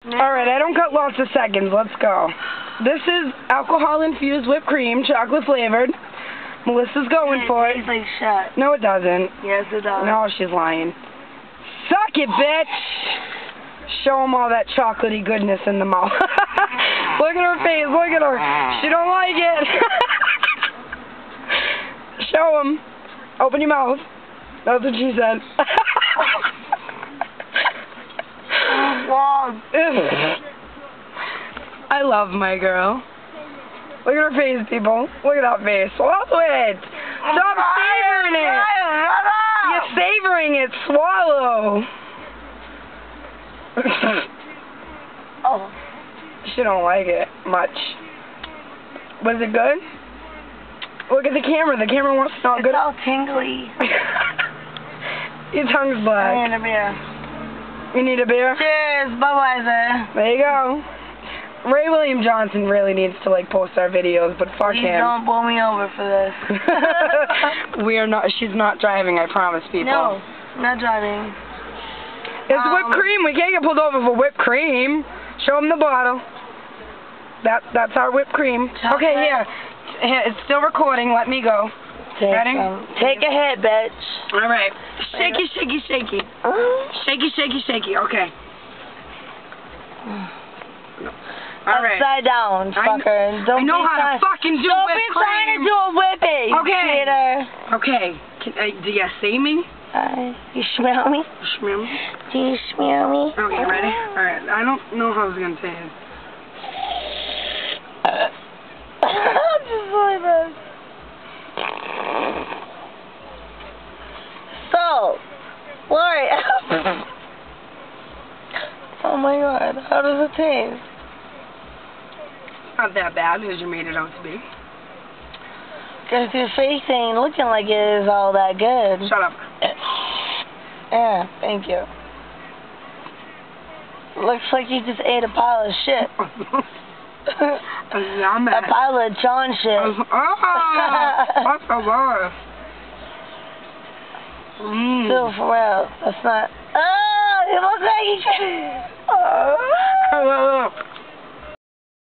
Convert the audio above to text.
Alright, I don't cut lots of seconds. Let's go. This is alcohol-infused whipped cream, chocolate-flavored. Melissa's going for it. It tastes like shit. No, it doesn't. Yes, it does. No, she's lying. Suck it, bitch! Show them all that chocolatey goodness in the mouth. Look at her face. Look at her. She don't like it. Show them. Open your mouth. That's what she said. God. I love my girl. Look at her face, people. Look at that face. Swallow it. Stop savoring it. You're savoring it. Swallow. Oh. She don't like it much. Was it good? Look at the camera. The camera wants to know It's good. all tingly. Your tongue's black. I need a beer. You need a beer? Cheers, Budweiser. There you go. Ray William Johnson really needs to post our videos, but fuck Please him. don't blow me over for this. We are not. She's not driving. I promise, people. No, I'm not driving. It's whipped cream. We can't get pulled over for whipped cream. Show them the bottle. That's our whipped cream. Chocolate. Okay, here. It's still recording. Let me go. Ready? Take a hit, bitch. All right. Shaky, shaky, shaky. Shaky, shaky, shaky. Okay. All right. Upside down, fucker. I know how to fucking do Don't whipped be trying to cream. do a whipping, Okay. cheater. Okay. Do you see me? You smell me? Smell me? Do you smell me? Okay, ready? All right. I don't know how I was gonna say it. Just like this. So, Lori. Oh my God, how does it taste? Not that bad as you made it out to be. Because your face ain't looking like it is all that good. Shut up. Yeah, thank you. Looks like you just ate a pile of shit. I'm A pile of John shit. Oh, that's the worst. Still, for real, that's not. Oh, it looks like you. Oh.